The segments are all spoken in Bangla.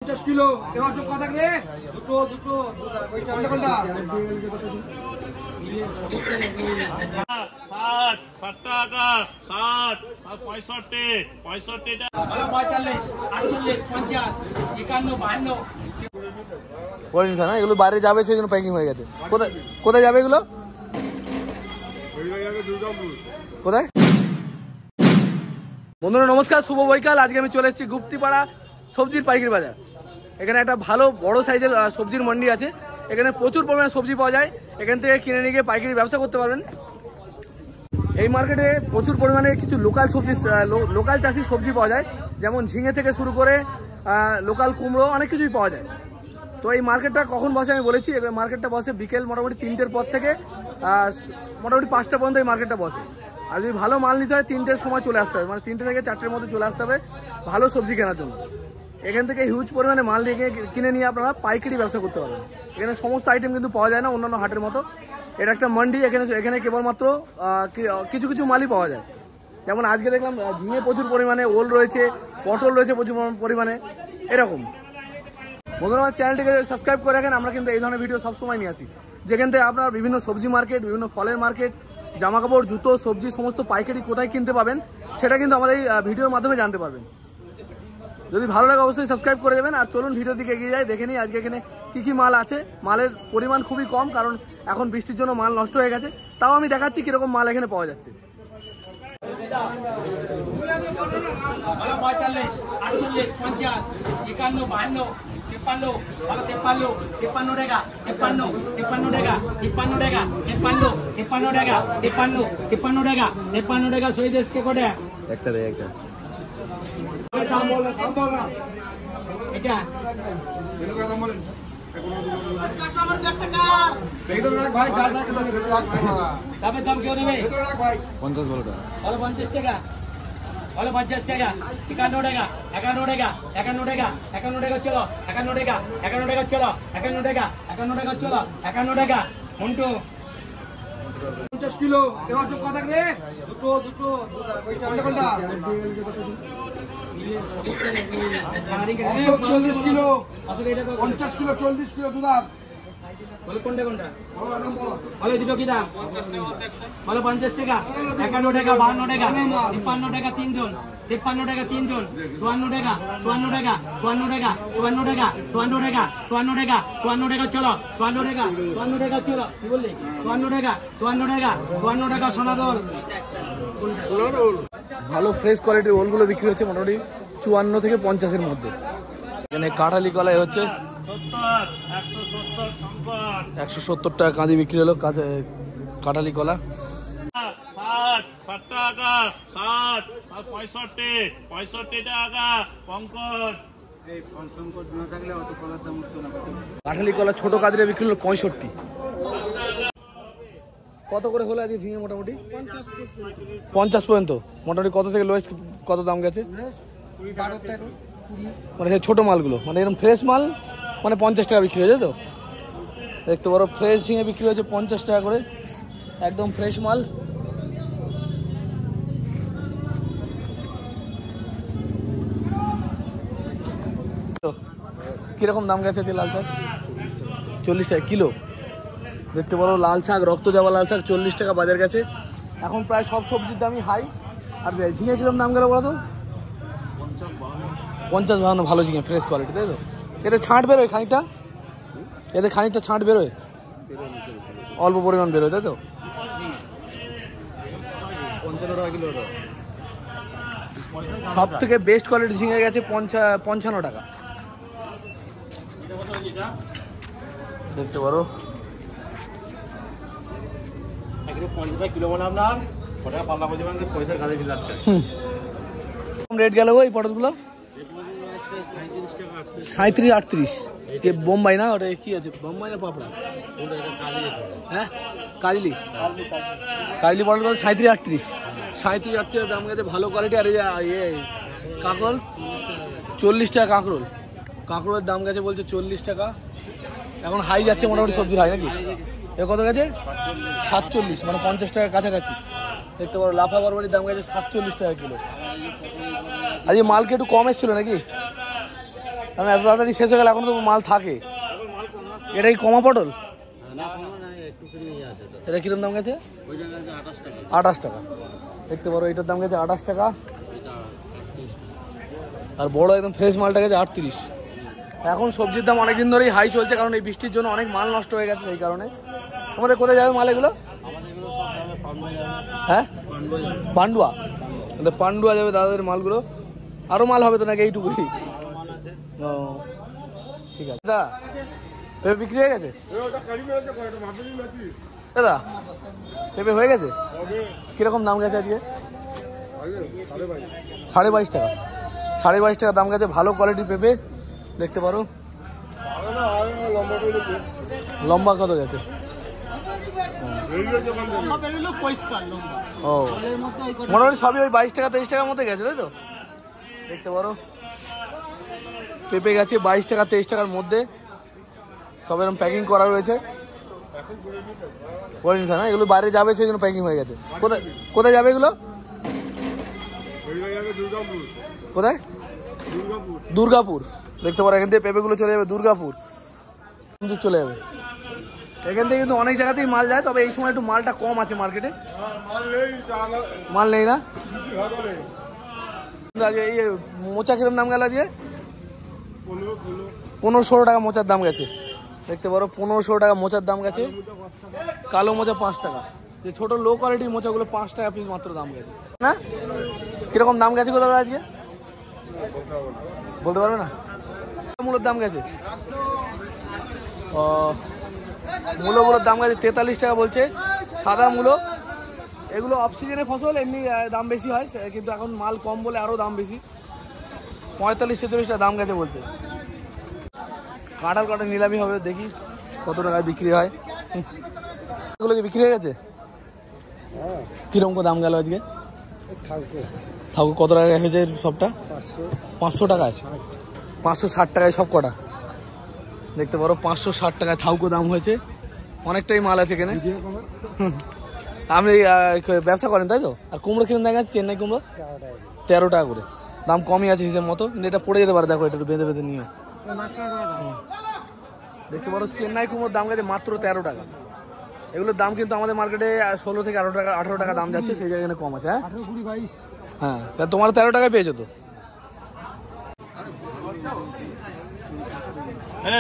50 কিলো এবার চোখ কথা রে দুটো ওইটা কোনটা 60 টাকা 60 65 65 টাকা 45 48 50 51 52 বলিস না এগুলো বাইরে যাবে সেই জন্য প্যাকিং হয়ে গেছে। কোথায় কোথায় যাবে এগুলো? কোথায়? বন্ধুরা নমস্কার, শুভ বৈকাল। আজকে আমি চলে এসেছি গুপ্তিপাড়া সবজির পাইকারি বাজার। এখানে একটা ভালো বড় সাইজের সবজির মন্ডি আছে। এখানে প্রচুর পরিমাণে সবজি পাওয়া যায়। এখান থেকে কিনে নিয়ে গিয়ে পাইকারি ব্যবসা করতে পারবেন। এই মার্কেটে প্রচুর পরিমাণে কিছু লোকাল চাষি সবজি পাওয়া যায়, যেমন ঝিঙে থেকে শুরু করে লোকাল কুমড়ো অনেক কিছুই পাওয়া যায়। তো এই মার্কেটটা কখন বসে আমি বলেছি, এবার মার্কেটটা বসে বিকেল মোটামুটি 3টের পর থেকে মোটামুটি 5টা পর্যন্ত এই মার্কেটটা বসে। আর যদি ভালো মাল নিতে হয় 3টের সময় চলে আসতে হবে, মানে 3টে থেকে 4টের মধ্যে চলে আসতে হবে ভালো সবজি কেনার জন্য। এখান থেকে হিউজ পরিমাণে মাল কিনে নিয়ে আপনারা পাইকারি ব্যবসা করতে পারবেন। এখানে সমস্ত আইটেম কিন্তু পাওয়া যায় না অন্যান্য হাটের মতো। এটা একটা মান্ডি, এখানে কেবলমাত্র কিছু কিছু মালই পাওয়া যায়। যেমন আজকে দেখলাম ঝিঙে প্রচুর পরিমাণে, ওল রয়েছে, পটল রয়েছে প্রচুর পরিমাণে, এরকম। বন্ধুরা আমার চ্যানেলটিকে সাবস্ক্রাইব করে রাখেন। আমরা কিন্তু এই ধরনের ভিডিও সবসময় নিয়ে আসি, যেখান থেকে আপনারা বিভিন্ন সবজি মার্কেট, বিভিন্ন ফলের মার্কেট, জামা কাপড়, জুতো, সবজি সমস্ত পাইকারি কোথায় কিনতে পাবেন সেটা কিন্তু আমাদের এই ভিডিওর মাধ্যমে জানতে পারবেন। যদি ভালো লাগে অবশ্যই সাবস্ক্রাইব করে দেবেন। আর চলুন ভিডিওর দিকে এগিয়ে যাই, দেখে নিই আজকে এখানে কী কী মাল আছে। মালের পরিমাণ খুবই কম, কারণ এখন বৃষ্টির জন্য মাল নষ্ট হয়ে গেছে। তাও আমি দেখাচ্ছি কীরকম মাল এখানে পাওয়া যাচ্ছে। 45 48 50 51 52 53 53 53 টাকা 53 53 টাকা 53 টাকা 53 53 টাকা 53 53 টাকা 53 টাকা সই দেশকে কোটে একটা রে একটা দাম বল না এটা এর কথা বলেন কাস্টমার টাকা ভেতরে রাখ ভাই, চাল রাখ ভেতরে রাখ ভাই। দামে দাম কেউ নেবে ভেতরে রাখ ভাই। 50 বলো টাকা, বলো 50 টাকা, বলো 50 টাকা 51 টাকা 51 টাকা 51 টাকা 51 টাকা চলো 51 টাকা 51 টাকা চলো 51 টাকা 51 টাকা চলো 51 টাকা মন্টু 50 কিলো এবার চোখ কথা রে দুটো ওইটা কোনটা 40 কিলো 50 কিলো 40 কিলো দুধ। বলো কোনটা বলো দুটো কি দাম? বলো 50 টাকা 51 টাকা 52 টাকা 53 টাকা 3 জন 53 টাকা 3 জন 54 টাকা 54 টাকা 54 টাকা 54 টাকা 54 টাকা 54 টাকা 54 টাকা চলো 54 টাকা 54 টাকা চলো কি বললি 54 টাকা 54 টাকা 54 টাকা সোনাদল। ভালো ফ্রেশ কোয়ালিটির ওলগুলো বিক্রি হচ্ছে মোটামুটি 54 থেকে 50-এর মধ্যে। এখানে কাঁঠালি কলাই হচ্ছে 170 টাকা কাঁদি বিক্রি হলো কাঁঠালি কলা। 60 টাকা 60 65 65 টাকা পঙ্কজ। কাঁঠালি কলা ছোট কাঁদিরে বিক্রি হলো 65। কত করে হলো আজকে ঝিঙে? মোটামুটি 50 পর্যন্ত। মোটামুটি কত থেকে লোয়েস্ট কত দাম গেছে? মানে ছোট মালগুলো, মানে এরকম ফ্রেশ মাল মানে 50 টাকা বিক্রি হয়েছে। তো দেখতে পারো ফ্রেশ ঝিঙে বিক্রি হয়েছে 50 টাকা করে, একদম ফ্রেশ মাল। কিরকম দাম গেছে লাল শাক? 40 টাকা কিলো। দেখতে পারো লাল শাক, রক্ত যাওয়া লাল শাক 40 টাকা বাজার গেছে। এখন প্রায় সব সবজির দামই হাই। আর ঝিঙে কিরকম দাম গেল বলো তো? 50-52 ভালো ঝিঙে, ফ্রেশ কোয়ালিটি, তাই তো? এতে ছাঁট বেরোয় খানিকটা, এতে খানিকটা ছাঁট বেরোয়, অল্প পরিমাণ বেরোয়, তাই তো? 55 টাকা কিলো। সব থেকে বেস্ট কোয়ালিটি ঝিঙে গেছে 55 টাকা। দেখতে পারো রেট গেল ওই পটলগুলো 37-38। বোম্বাই না, ওটা কি আছে? বোম্বাই না পাপড়া? হ্যাঁ কাজলি পটল 37-38। 37-38 দাম গেছে, ভালো কোয়ালিটি। আর কাঁকরোল 40 টাকা। কাঁকরোলের দাম গেছে বলছে 40 টাকা। এখন হাই যাচ্ছে মোটামুটি সবজির হাই, নাকি? এ কত গেছে? 47, মানে 50 টাকার কাছাকাছি। দেখতে পারো লাফা বরবটির দাম গেছে 47 টাকা কিলো। আজকে মালকে একটু কম এসেছিল নাকি? কারণ এত তাড়াতাড়ি শেষ হয়ে গেলে এখন তো মাল থাকে। এটা কি কমা পটল? এটা কিরকম দাম গেছে? 28 টাকা। দেখতে পারো এটার দাম গেছে 28 টাকা। আর বড় একদম ফ্রেশ মালটা গেছে 38। এখন সবজির দাম অনেকদিন ধরেই হাই চলছে, কারণ এই বৃষ্টির জন্য অনেক মাল নষ্ট হয়ে গেছে। সেই কারণে আমাদের কোথায় যাবে মাল এগুলো? হ্যাঁ, পান্ডুয়া। পান্ডুয়া যাবে দাদাদের মালগুলো। আরো মাল হবে তো নাকি এইটুকুই? ও ঠিক আছে দাদা, পেঁপে বিক্রি হয়ে গেছে দাদা? পেঁপে হয়ে গেছে? কিরকম দাম গেছে আজকে? 22.5 টাকা। 22.5 টাকা দাম গেছে। ভালো কোয়ালিটির পেঁপে দেখতে পারো। লম্বা কত গেছে? ও মোটামুটি সবই ওই 22 টাকা 23 টাকার মধ্যে গেছে, তাই তো? দেখতে পারো পেঁপে গেছে 22 টাকা 23 টাকার মধ্যে। সব এরকম প্যাকিং করা রয়েছে। না এগুলো বাইরে যাবে, সেই জন্য প্যাকিং হয়ে গেছে। কোথায় কোথায় যাবে এগুলো? কোথায়? দুর্গাপুর। দেখতে পারো এখান থেকে পেঁপেগুলো চলে যাবে দুর্গাপুর, চলে যাবে। এখান থেকে কিন্তু অনেক জায়গাতেই মাল যায়, তবে এই সময় একটু মালটা কম আছে মার্কেটে। মাল নেই না? এই মোচা কিরম দাম গেল আজকে? 15-16 টাকা মোচার দাম গেছে। দেখতে পারো 15-16 টাকা মোচার দাম গেছে। কালো মোচা 5 টাকা। যে ছোট লো কোয়ালিটির মোচাগুলো 5 টাকা পিস মাত্র দাম গেছে না? কিরকম দাম গেছে গো দাদা আজকে? বলতে পারবে না? মূলোর দাম গেছে, মূলোগুলোর দাম গেছে 43 টাকা বলছে। সাদা মূলো, এগুলো অফ সিজনের ফসল, এমনি দাম বেশি হয়, কিন্তু এখন মাল কম বলে আরো দাম বেশি। 45-46 টাকা দাম গেছে বলছে। কাঁঠাল কাটা নিলামি হবে, দেখি কত টাকায় বিক্রি হয়। এগুলো কি বিক্রি হয়ে গেছে? কিরকম দাম গেল আজকে? থাকু কত টাকা হয়েছে সবটা? 500 টাকায়। 560 টাকায় সব কটা। দেখতে পারো 560 টাকায় থাউকো দাম হয়েছে। অনেকটাই মাল আছে এখানে। আপনি ব্যবসা করেন তাই তো? আর কুমড়ো কিরকম দেখা যাচ্ছে? চেন্নাই কুমড়ো 13 টাকা করে। দাম কমই আছে হিসেব মতো, কিন্তু এটা পড়ে যেতে পারে। দেখো এটা একটু বেঁধে বেঁধে নিও। দেখতে পারো চেন্নাই কুমড়োর দাম গেছে মাত্র 13 টাকা। এগুলোর দাম কিন্তু আমাদের মার্কেটে 16 থেকে 18 টাকা দাম যাচ্ছে, সেই জায়গায় কম আছে। হ্যাঁ 18, 20, 22। হ্যাঁ তোমার 13 টাকায় পেয়েছো তো?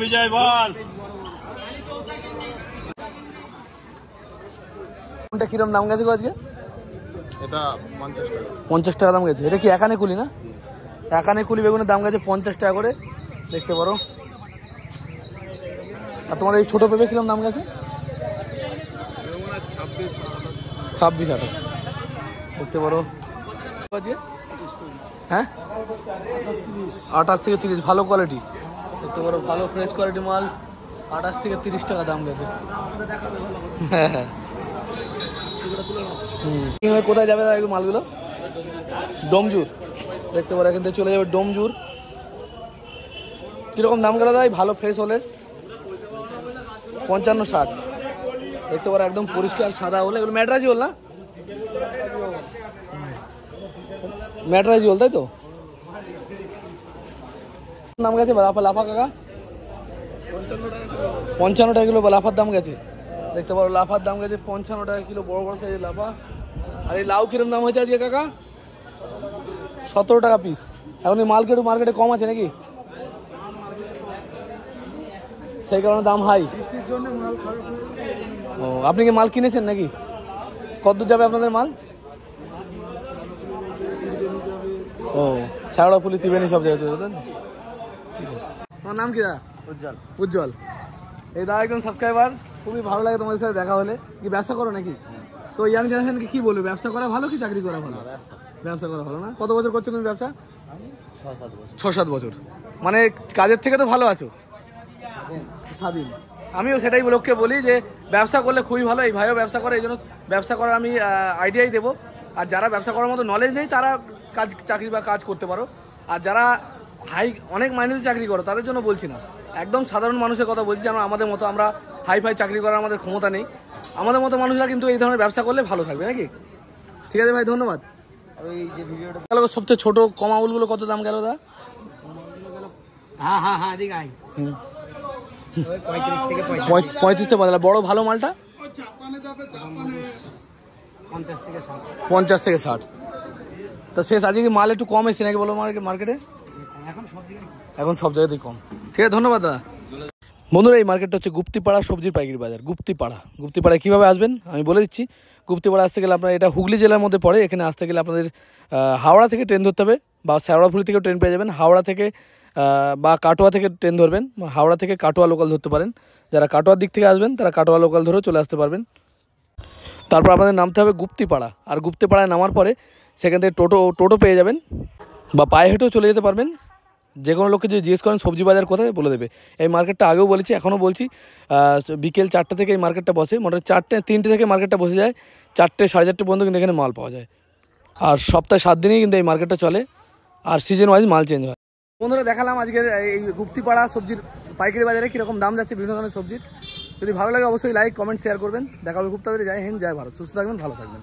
বিজয় বল কোনটা কিরম দাম গেছে গো আজকে? এটা 50 টাকা দাম গেছে। এটা কি একানে কুলি না? একানে কুলি বেগুনের দাম গেছে 50 টাকা করে। দেখতে পারো। আর তোমাদের এই ছোট পেঁপে কিরম দাম গেছে? 26-28। দেখতে পারো হ্যাঁ 28 থেকে 30। ভালো কোয়ালিটি দেখতে পারো, ভালো ফ্রেশ কোয়ালিটি মাল। 28 থেকে 30 টাকা দাম গেছে। হ্যাঁ হ্যাঁ। কোথায় যাবে দাদা এগুলো মালগুলো? ডোমজুর। দেখতে পারো এখান থেকে চলে যাবে ডোমজুর। কিরকম দাম গেল দাদা ভালো ফ্রেশ হলে? 55-60। দেখতে পারো একদম পরিষ্কার সাদা হলে। এগুলো ম্যাডরাজি হল না? ম্যাডরাজি হল তাই তো? দাম গেছে লাফা কাকা 55 টাকা কিলো। লাফার দাম গেছে। দেখতে পারো লাফার দাম গেছে 55 টাকা কিলো, বড় বড় সাইজের লাফা। আর এই লাউ কিরম দাম হয়েছে আজকে কাকা? 17 টাকা পিস। এখন এই মাল একটু মার্কেটে কম আছে নাকি? সেই কারণে দাম হাই। ও আপনি কি মাল কিনেছেন নাকি? কতদূর যাবে আপনাদের মাল? ও শাওড়া ফুলি ত্রিবেণী সব জায়গায় চলে যাবে। তোমার নাম কি দাদা? উজ্জ্বল। উজ্জ্বল। এই দাদা একজন সাবস্ক্রাইবার। খুবই ভালো লাগে তোমাদের সাথে দেখা হলে। কি ব্যবসা করো নাকি? তো ইয়াং জেনারেশনকে কি বলবে, ব্যবসা করা ভালো কি চাকরি করা ভালো? ব্যবসা করা ভালো না? কত বছর করছো তুমি ব্যবসা? 6-7 বছর। মানে কাজের থেকে তো ভালো আছো, স্বাধীন। আমিও সেটাই লোককে বলি যে ব্যবসা করলে খুবই ভালো। এই ভাইও ব্যবসা করে, এই জন্য ব্যবসা করার আমি আইডিয়াই দেবো। আর যারা ব্যবসা করার মতো নলেজ নেই তারা চাকরি বা কাজ করতে পারো। আর যারা অনেক মাইনেতে চাকরি করো তাদের জন্য বলছি না, একদম সাধারণ মানুষের কথা বলছি। যেন আমাদের মতো, আমরা হাই চাকরি করার আমাদের ক্ষমতা নেই। আমাদের মতো মানুষরা কিন্তু এই ধরনের ব্যবসা করলে ভালো থাকবে নাকি? ঠিক আছে ভাই, ধন্যবাদ। ওই যে ভিডিওটা গেল সবচেয়ে ছোট কমাউলগুলো কত দাম গেল দা? হ্যাঁ হ্যাঁ হ্যাঁ এদিকে আয়। হুম। ওই 35 থেকে 35 থেকে 45, বড় ভালো মালটা 50 থেকে 60। 50 থেকে 60। তো শেষ আজকে কি মাল একটু কম এসছে নাকি বলো মার্কেটে? এখন সব জায়গায় এখন সব জায়গাতেই কম। ঠিক আছে, ধন্যবাদ দাদা। বন্ধুরা, এই মার্কেটটা হচ্ছে গুপ্তিপাড়া সবজির পাইকারি বাজার। গুপ্তিপাড়ায় কীভাবে আসবেন আমি বলে দিচ্ছি। গুপ্তিপাড়া আসতে গেলে আপনার, এটা হুগলি জেলার মধ্যে পড়ে, এখানে আসতে গেলে আপনাদের হাওড়া থেকে ট্রেন ধরতে হবে, বা শেওড়াফুলি থেকেও ট্রেন পেয়ে যাবেন। হাওড়া থেকে বা কাটোয়া থেকে ট্রেন ধরবেন, হাওড়া থেকে কাটোয়া লোকাল ধরতে পারেন। যারা কাটোয়ার দিক থেকে আসবেন তারা কাটোয়া লোকাল ধরেও চলে আসতে পারবেন। তারপর আপনাদের নামতে হবে গুপ্তিপাড়া, আর গুপ্তিপাড়ায় নামার পরে সেখান থেকে টোটো পেয়ে যাবেন, বা পায়ে হেঁটেও চলে যেতে পারবেন। যে কোনো লোককে যদি জিজ্ঞেস করেন সবজি বাজার কোথায়, বলে দেবে। এই মার্কেটটা আগেও বলেছি, এখনও বলছি, বিকেল 4টা থেকে এই মার্কেটটা বসে। মোটামুটি 3টে থেকে মার্কেটটা বসে যায়, 4টে 4:30 পর্যন্ত কিন্তু এখানে মাল পাওয়া যায়। আর সপ্তাহে 7 দিনই কিন্তু এই মার্কেটটা চলে, আর সিজন ওয়াইজ মাল চেঞ্জ হয়। বন্ধুরা, দেখালাম আজকের এই গুপ্তিপাড়া সবজির পাইকারি বাজারে কীরকম দাম যাচ্ছে বিভিন্ন ধরনের সবজির। যদি ভালো লাগে অবশ্যই লাইক কমেন্ট শেয়ার করবেন। দেখা হবে খুব তাড়াতাড়ি। জয় হিন্দ, জয় ভারত। সুস্থ থাকবেন, ভালো থাকবেন।